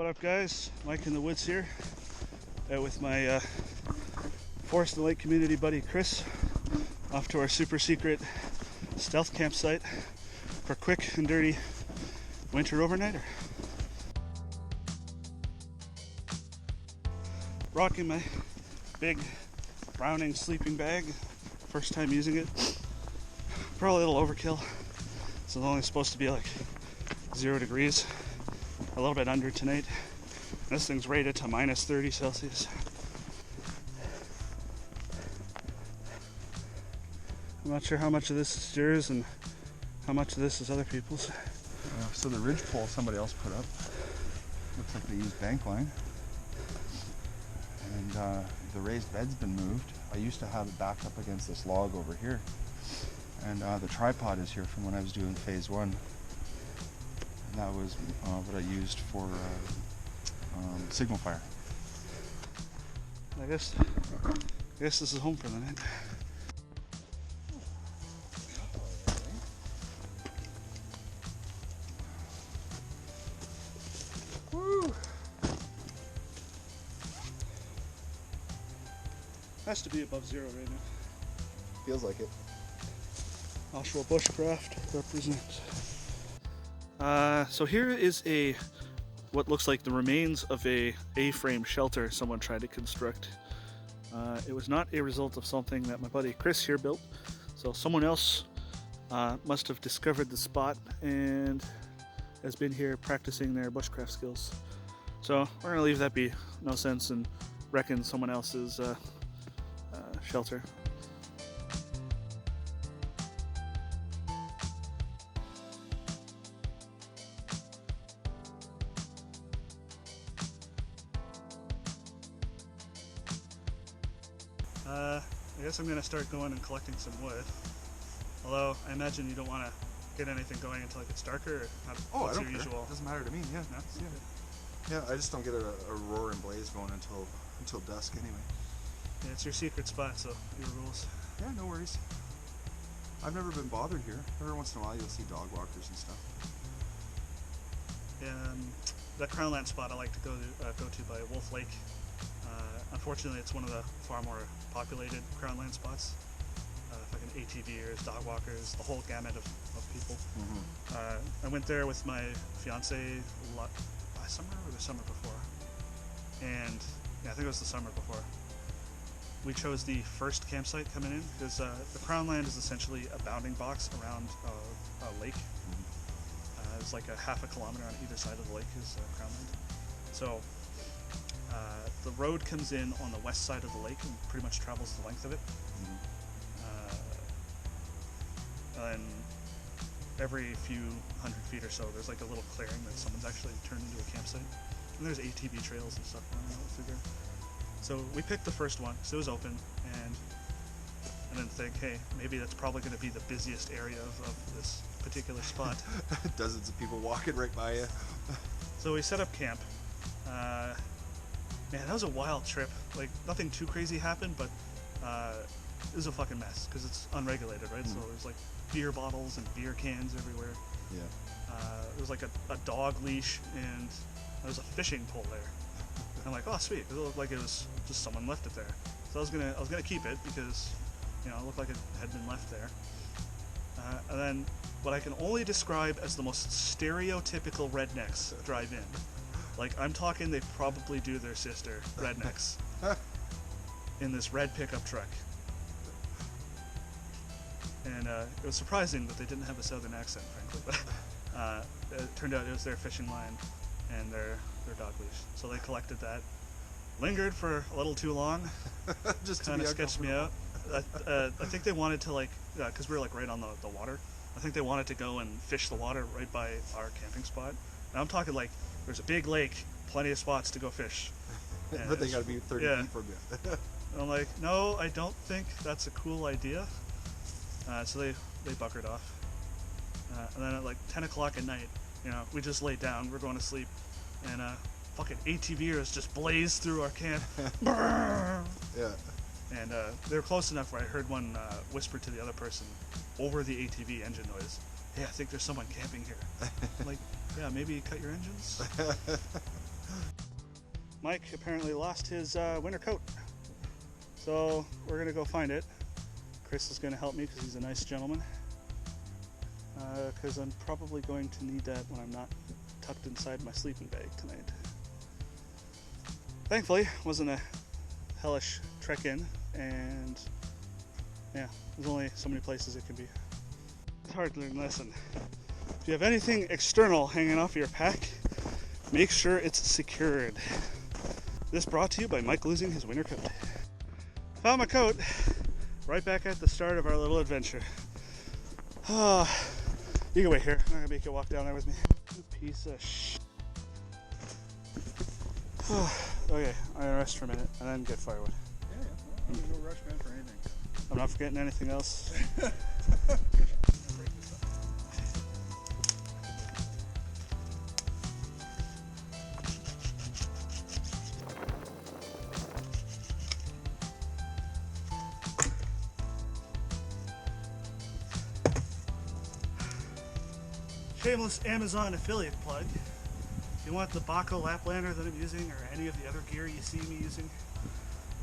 up, guys? Mike in the woods here, out with my Forest and Lake community buddy Chris, off to our super secret stealth campsite for quick and dirty winter overnighter. Rocking my big Browning sleeping bag, first time using it. Probably a little overkill. It's only supposed to be like 0 degrees, a little bit under tonight. This thing's rated to minus 30 Celsius. I'm not sure how much of this is yours and how much of this is other people's. So the ridge pole somebody else put up, looks like they used bank line. And the raised bed's been moved. I used to have it backed up against this log over here. And the tripod is here from when I was doing phase 1. And that was what I used for signal fire. I guess this is home for the night. Woo! Has to be above 0 right now. Feels like it. Offshore bushcraft represents. So here is what looks like the remains of a A-frame shelter someone tried to construct. It was not a result of something that my buddy Chris here built. So someone else must have discovered the spot and has been here practicing their bushcraft skills. So we're gonna leave that be, no sense in wrecking someone else's shelter. I guess I'm going to start going and collecting some wood. Although, I imagine you don't want to get anything going until it gets darker, or what's I don't your care. usual? It doesn't matter to me, yeah. No? Yeah, I just don't get a roar and blaze going until dusk anyway. Yeah, it's your secret spot, so your rules. Yeah, no worries. I've never been bothered here. Every once in a while you'll see dog walkers and stuff. That crownland spot I like to go to by Wolf Lake. Unfortunately, it's one of the far more populated crownland spots. Fucking ATVers, dog walkers, the whole gamut of people. Mm-hmm. I went there with my fiance last summer or the summer before, and yeah, I think it was the summer before. We chose the first campsite coming in because the crownland is essentially a bounding box around a lake. Mm-hmm. It's like a half a kilometer on either side of the lake is crownland. So the road comes in on the west side of the lake and pretty much travels the length of it. Mm-hmm. And every few hundred feet or so, there's like a little clearing that someone's actually turned into a campsite. And there's ATV trails and stuff running out through there. So we picked the first one, so it was open, and then think, hey, maybe that's probably going to be the busiest area of this particular spot. Dozens of people walking right by you. So we set up camp. Man, that was a wild trip. Like, nothing too crazy happened, but it was a fucking mess because it's unregulated, right? Mm. So there's like beer bottles and beer cans everywhere. Yeah. There was like a dog leash, and there was a fishing pole there. I'm like, oh sweet, it looked like it was just someone left it there. So I was gonna keep it because, you know, it looked like it had been left there. And then what I can only describe as the most stereotypical rednecks drive in. Like, I'm talking, they probably do their sister rednecks in this red pickup truck. And it was surprising that they didn't have a southern accent, frankly, but it turned out it was their fishing line and their dog leash. So they collected that, lingered for a little too long, just kind of sketched me out. I think they wanted to, like, because we were like right on the water, I think they wanted to go and fish the water right by our camping spot. And I'm talking like, there's a big lake, plenty of spots to go fish. But they gotta be 30 feet from you. And I'm like, no, I don't think that's a cool idea. So they buckered off. And then at like 10 o'clock at night, you know, we just laid down, we're going to sleep, and fucking ATVers just blazed through our camp. Yeah. And they were close enough where I heard one whisper to the other person over the ATV engine noise, hey, I think there's someone camping here. I'm like, yeah, maybe cut your engines? Mike apparently lost his winter coat, so we're gonna go find it. Chris is gonna help me because he's a nice gentleman, because I'm probably going to need that when I'm not tucked inside my sleeping bag tonight. Thankfully, it wasn't a hellish trek in, and yeah, there's only so many places it can be. It's hard to learn a lesson. If you have anything external hanging off your pack, make sure it's secured. This brought to you by Mike losing his winter coat. Found my coat right back at the start of our little adventure. Oh, you can wait here. I'm not gonna make you walk down there with me. You piece of shit. Okay, I'm gonna rest for a minute and then get firewood. Yeah, I'm in no rush, man, for anything. I'm not forgetting anything else. Shameless Amazon affiliate plug. If you want the Bahco Laplander that I'm using, or any of the other gear you see me using,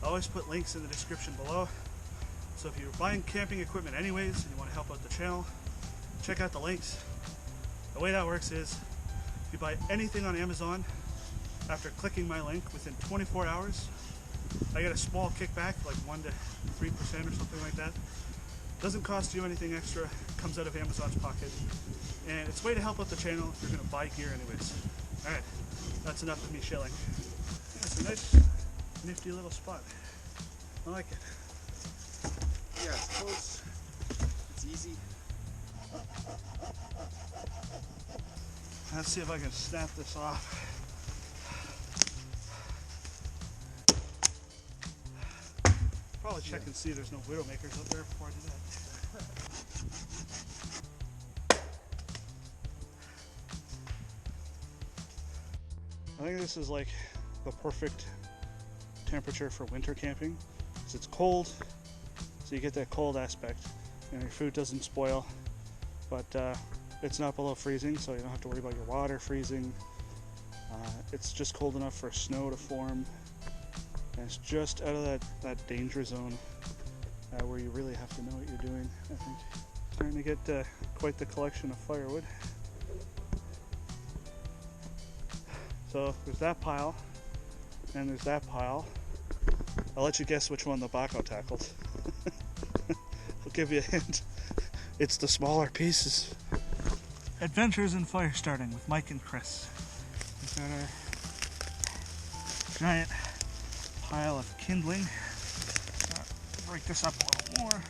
I always put links in the description below. So if you're buying camping equipment anyways and you want to help out the channel, check out the links. The way that works is, if you buy anything on Amazon, after clicking my link within 24 hours, I get a small kickback, like 1 to 3% or something like that. Doesn't cost you anything extra, comes out of Amazon's pocket. And it's a way to help out the channel if you're going to buy gear anyways. Alright, that's enough of me shilling. Yeah, it's a nice, nifty little spot. I like it. Yeah, it's close. It's easy. Let's see if I can snap this off. Probably check and see there's no Widowmakers up there before I do that. I think this is like the perfect temperature for winter camping, because it's cold, so you get that cold aspect, and your food doesn't spoil, but it's not below freezing, so you don't have to worry about your water freezing. It's just cold enough for snow to form, and it's just out of that danger zone where you really have to know what you're doing, I think. Starting to get quite the collection of firewood. So there's that pile, and there's that pile. I'll let you guess which one the Bahco tackled. I'll give you a hint. It's the smaller pieces. Adventures in fire starting with Mike and Chris. We've got our giant pile of kindling. Break this up a little more.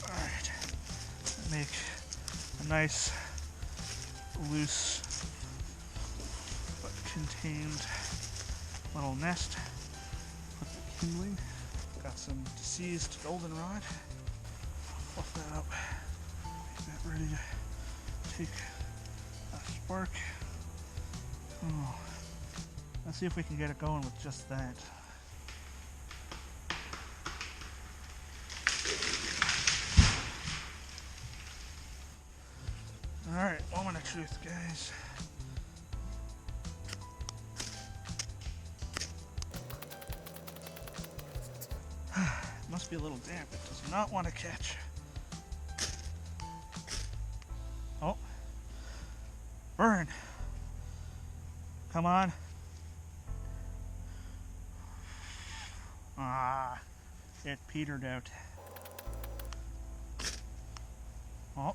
Alright. Make a nice, loose, but contained little nest. Put the kindling. Got some deceased goldenrod. Fluff that up. Make that ready to take a spark. Oh. Let's see if we can get it going with just that. Alright, moment of truth, guys. It must be a little damp. It does not want to catch. Oh. Burn. Come on. Ah, it petered out. Oh.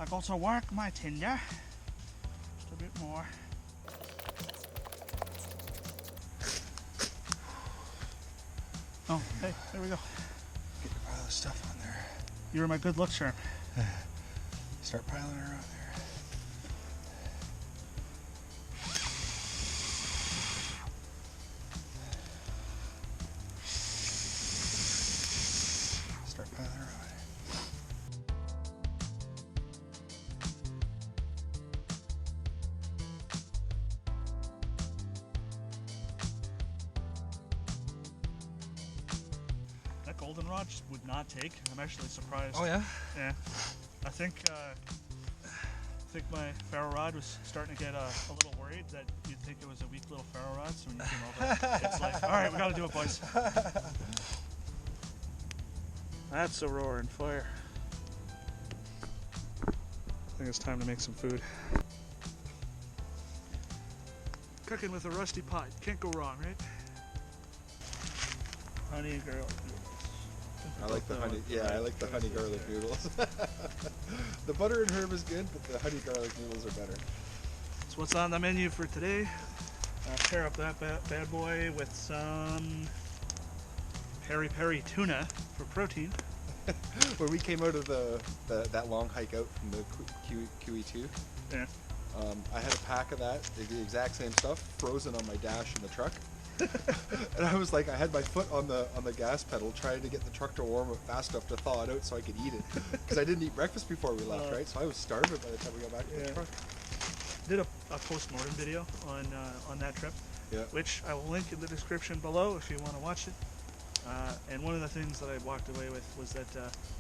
I got to work my tinder. Just a bit more. Oh, hey, there we go. Get a pile of stuff on there. You were my good luck charm. Start piling her on there. Start piling her on. goldenrod just would not take. I'm actually surprised. Oh yeah? Yeah. I think my ferro rod was starting to get a little worried that you'd think it was a weak little ferro rod, so when you came over, it's like, alright, we gotta do it, boys. That's a roaring fire. I think it's time to make some food. Cooking with a rusty pot, can't go wrong, right? Honey and garlic noodles. I like the honey. Yeah, I like the honey garlic noodles. The butter and herb is good, but the honey garlic noodles are better. So what's on the menu for today? Pair up that bad boy with some peri-peri tuna for protein. When we came out of that long hike out from the QE2, Yeah. I had a pack of that, the exact same stuff, frozen on my dash in the truck. And I was like, I had my foot on the gas pedal trying to get the truck to warm up fast enough to thaw it out so I could eat it. Because I didn't eat breakfast before we left, right? So I was starving by the time we got back to the truck. Did a post-mortem video on that trip, Yeah. which I will link in the description below if you want to watch it. And one of the things that I walked away with was that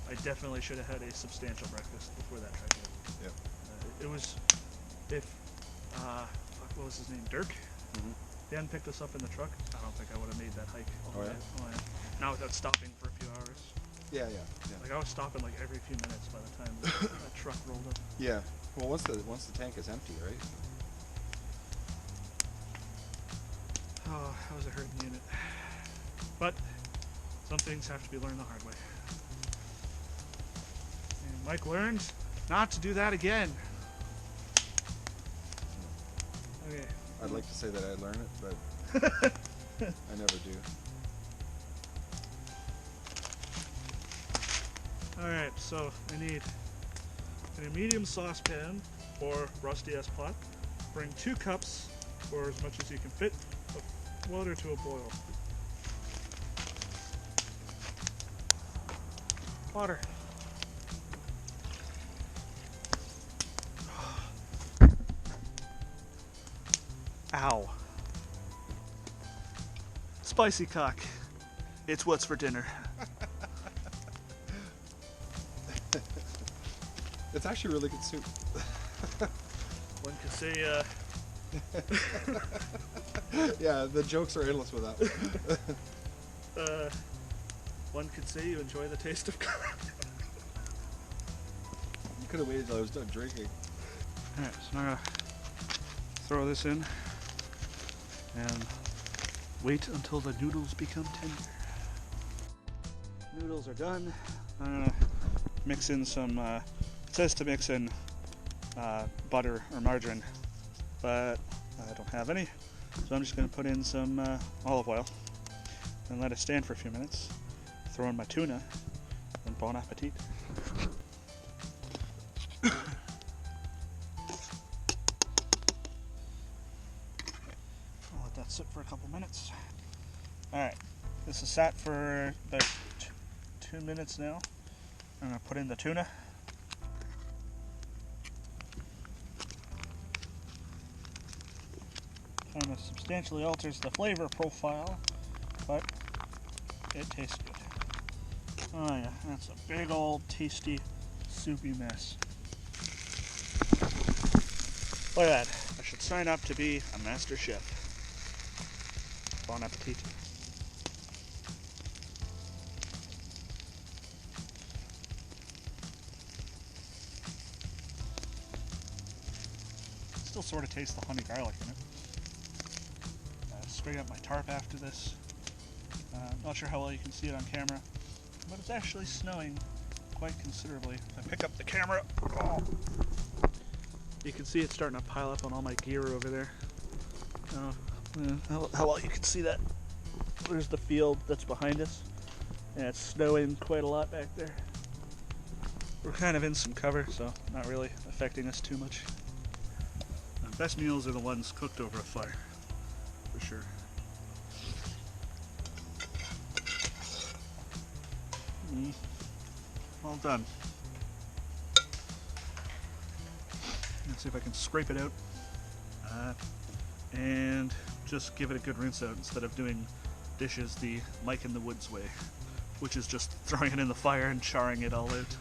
I definitely should have had a substantial breakfast before that trek. Yeah. It was, what was his name, Dirk? Mm-hmm. He hadn't picked us up in the truck, I don't think I would have made that hike all the Oh, way. yeah? Oh, yeah. Not without stopping for a few hours. Yeah. Like I was stopping like every few minutes by the time that truck rolled up. Yeah. Well, once the tank is empty, right? Oh, that was a hurting unit. But some things have to be learned the hard way. And Mike learned not to do that again. Okay. I'd like to say that I learn it, but I never do. Alright, so I need a medium saucepan or rusty S pot. Bring 2 cups, or as much as you can fit, of water to a boil. Water. Ow. Spicy cock. It's what's for dinner. It's actually really good soup. One could say, Yeah, the jokes are endless with that. one could say you enjoy the taste of cock. You could have waited till I was done drinking. Alright, so now I'm gonna throw this in and wait until the noodles become tender. Noodles are done. I'm gonna mix in some, it says to mix in butter or margarine, but I don't have any. So I'm just gonna put in some olive oil and let it stand for a few minutes. Throw in my tuna and bon appetit. I'll let that sit for a couple minutes. Alright, this is sat for about 2 minutes now. I'm going to put in the tuna. Kind of substantially alters the flavor profile, but it tastes good. Oh yeah, that's a big old tasty soupy mess. Look at that. I should sign up to be a master chef. Bon appetit. Still sort of taste the honey garlic in it. Straight up my tarp after this. Not sure how well you can see it on camera, but it's actually snowing quite considerably. If I pick up the camera, oh, you can see it starting to pile up on all my gear over there. How well you can see that? There's the field that's behind us, and it's snowing quite a lot back there. We're kind of in some cover, so not really affecting us too much. The best meals are the ones cooked over a fire, for sure. All done. Let's see if I can scrape it out and just give it a good rinse out instead of doing dishes the Mike in the Woods way which is just throwing it in the fire and charring it all out.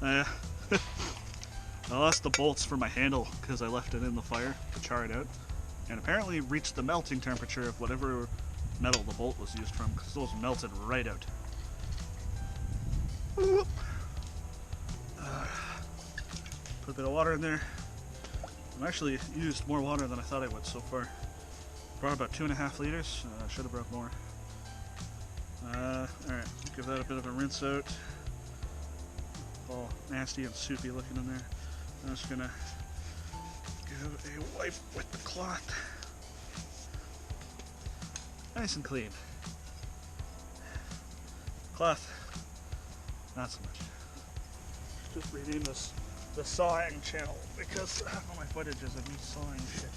I lost the bolts for my handle because I left it in the fire to char it out, and apparently reached the melting temperature of whatever metal the bolt was used from, because those melted right out. Put a bit of water in there. I've actually used more water than I thought I would so far. Brought about 2.5 liters. Should have brought more. Alright, give that a bit of a rinse out. All nasty and soupy looking in there. I'm just gonna give a wipe with the cloth. Nice and clean. Cloth, not so much. Just rename this the sawing channel because half of my footage is of me sawing shit.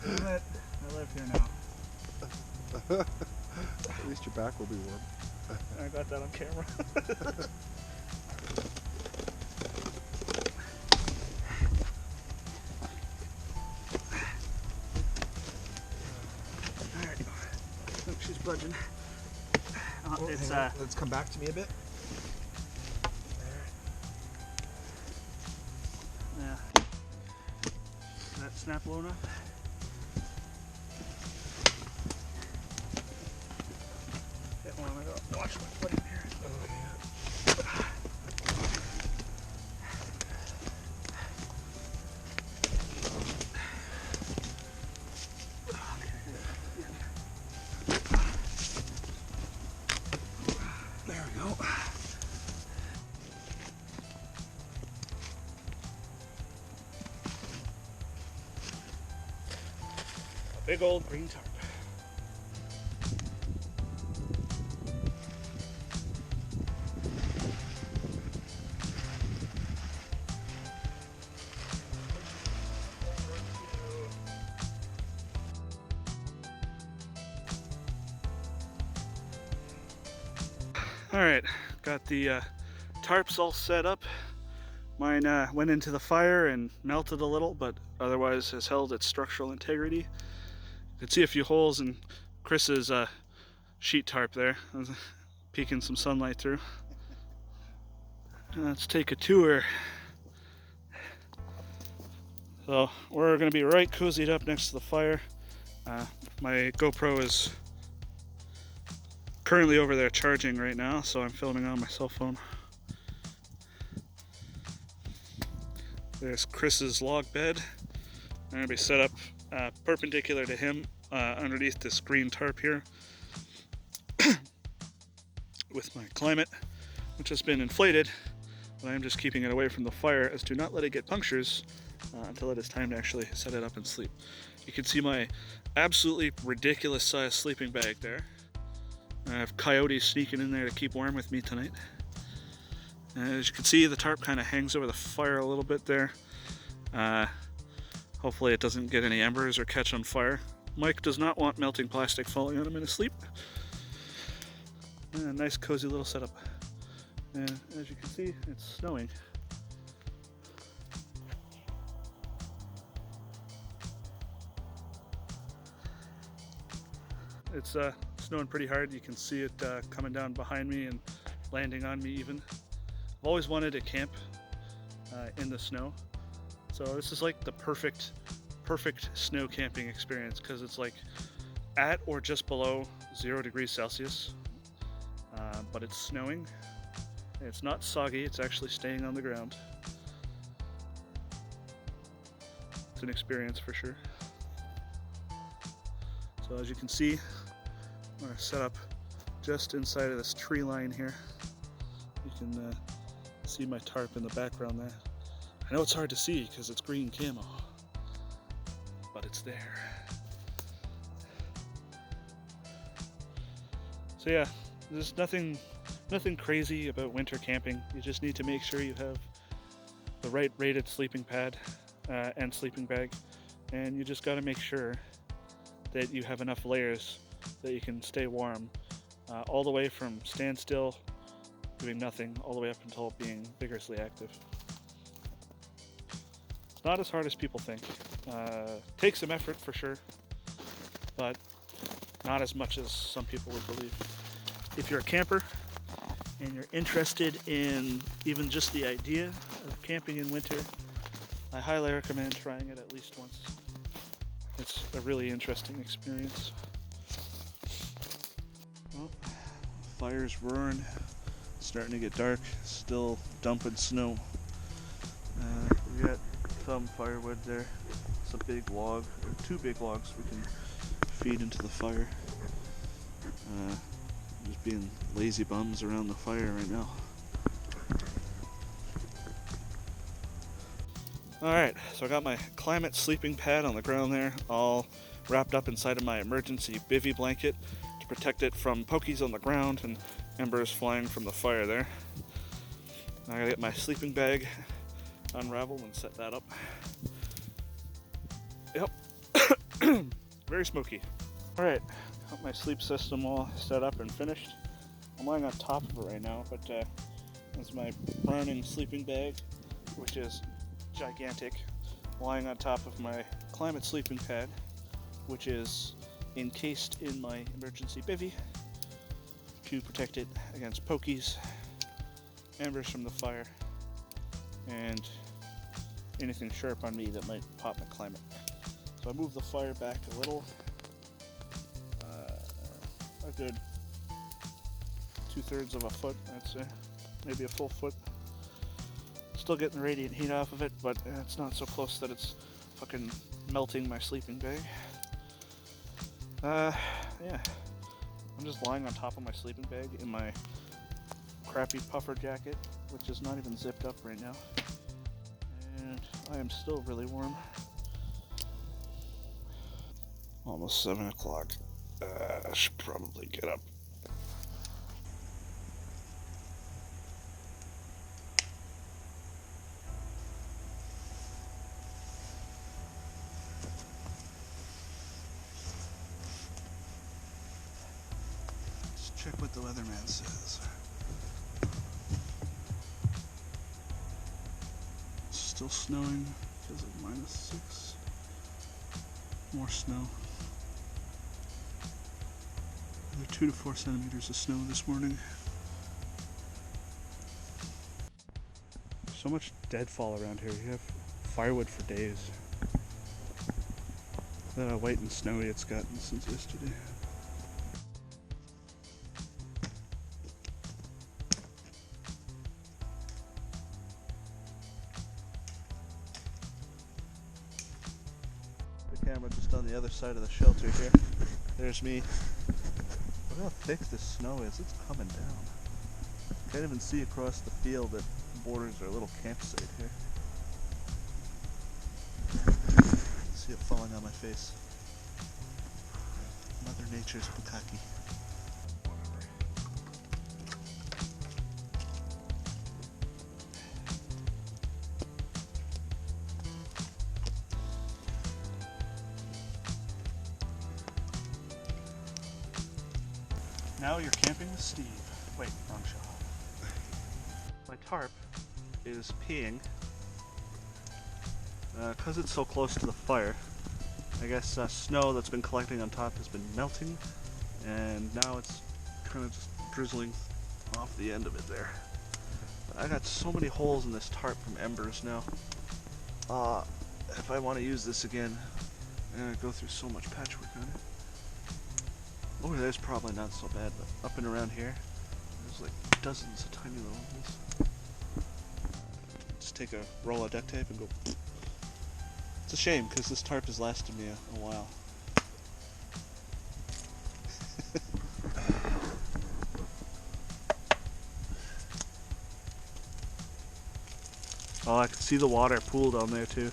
I live here now. At least your back will be warm. I got that on camera. Alright. Oh, she's budging. Let's come back to me a bit. Yeah. That snap low enough? Watch my foot in here. Oh, yeah. There we go. A big old green tarp. Alright, got the tarps all set up. Mine went into the fire and melted a little, but otherwise has held its structural integrity. You can see a few holes in Chris's sheet tarp there, peeking some sunlight through. Let's take a tour. So we're going to be right cozied up next to the fire. My GoPro is currently over there charging right now, so I'm filming on my cell phone. There's Chris's log bed. I'm going to be set up perpendicular to him underneath this green tarp here with my Klymit, which has been inflated, but I'm just keeping it away from the fire as to not let it get punctures until it is time to actually set it up and sleep. You can see my absolutely ridiculous sized sleeping bag there. I have coyotes sneaking in there to keep warm with me tonight. As you can see, the tarp kind of hangs over the fire a little bit there. Hopefully it doesn't get any embers or catch on fire. Mike does not want melting plastic falling on him in his sleep. Nice cozy little setup. And as you can see, it's snowing. It's snowing pretty hard. You can see it coming down behind me and landing on me even. I've always wanted to camp in the snow. So this is like the perfect snow camping experience because it's like at or just below 0 degrees Celsius, but it's snowing. It's not soggy, it's actually staying on the ground. It's an experience for sure. So as you can see, I'm set up just inside of this tree line here. You can see my tarp in the background there. I know it's hard to see because it's green camo, but it's there. So yeah, there's nothing crazy about winter camping. You just need to make sure you have the right rated sleeping pad and sleeping bag, and you just got to make sure that you have enough layers that you can stay warm all the way from standstill, doing nothing, all the way up until being vigorously active. It's not as hard as people think. Takes some effort for sure, but not as much as some people would believe. If you're a camper and you're interested in even just the idea of camping in winter, I highly recommend trying it at least once. It's a really interesting experience. Well, fire's roaring, starting to get dark, still dumping snow. We got some firewood there, some big log, or 2 big logs we can feed into the fire. Just being lazy bums around the fire right now. Alright, so I got my Klymit sleeping pad on the ground there, all wrapped up inside of my emergency bivy blanket to protect it from pokies on the ground and embers flying from the fire there. I gotta get my sleeping bag unraveled and set that up. Yep, very smoky. Alright, got my sleep system all set up and finished. I'm lying on top of it right now, but that's my Browning sleeping bag, which is gigantic, lying on top of my Klymit sleeping pad, which is encased in my emergency bivy to protect it against pokies, embers from the fire, and anything sharp on me that might pop my Klymit. So I moved the fire back a little, a good 2/3 of a foot, I'd say, maybe a full foot. Still getting the radiant heat off of it, but it's not so close that it's fucking melting my sleeping bag. Yeah, I'm just lying on top of my sleeping bag in my crappy puffer jacket, which is not even zipped up right now, and I am still really warm. Almost 7 o'clock. I should probably get up. Let's check what the weatherman says. It's still snowing. Feels like -6. More snow. Another 2 to 4 centimeters of snow this morning. So much deadfall around here. You have firewood for days. Look at how white and snowy it's gotten since yesterday. The camera just on the other side of the shelter here. There's me. Look how thick this snow is. It's coming down. Can't even see across the field that borders our little campsite here. See it falling on my face. Mother Nature's bukkake. Now you're camping with Steve. Wait, wrong shot. My tarp is peeing because it's so close to the fire. I guess snow that's been collecting on top has been melting, and now it's kind of just drizzling off the end of it there. But I got so many holes in this tarp from embers now. If I want to use this again, I'm gonna go through so much patchwork on it. Over there's probably not so bad, but up and around here, there's like dozens of tiny little holes. Just take a roll of duct tape and go. It's a shame because this tarp has lasted me a while. Oh, I can see the water pool down there too.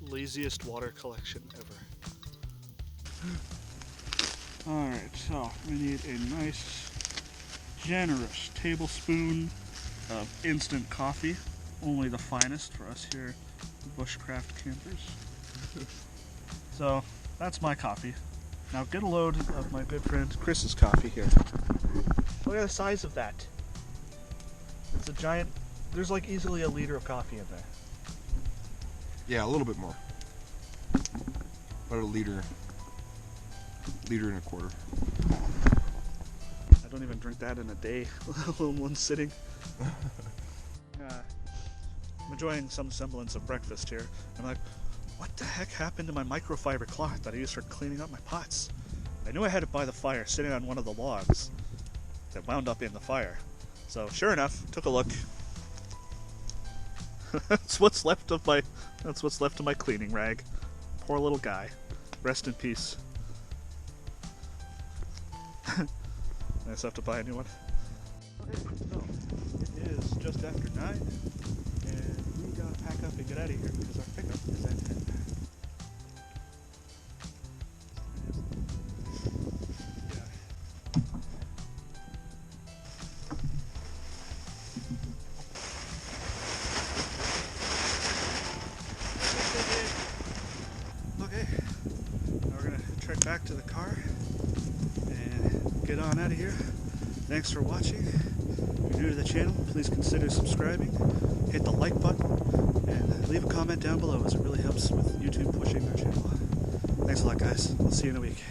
Laziest water collection ever. Alright, so we need a nice, generous tablespoon of instant coffee. Only the finest for us here, bushcraft campers. So, that's my coffee. Now get a load of my good friend Chris's coffee here. Look at the size of that. It's a giant, there's like easily a liter of coffee in there. Yeah, a little bit more. About a liter and a quarter. I don't even drink that in a day, let alone one sitting. I'm enjoying some semblance of breakfast here. I'm like, what the heck happened to my microfiber cloth that I used for cleaning up my pots? I knew I had it by the fire, sitting on one of the logs that wound up in the fire. So sure enough, took a look. That's what's left of my cleaning rag. Poor little guy. Rest in peace. I just have to buy a new one. Okay, so it is just after 9, and we gotta pack up and get out of here because our pickup is at 10. Okay, now we're gonna trek back to the car and get on out of here. Thanks for watching. If you're new to the channel, please consider subscribing, hit the like button, and leave a comment down below as it really helps with YouTube pushing our channel. Thanks a lot, guys. We'll see you in a week.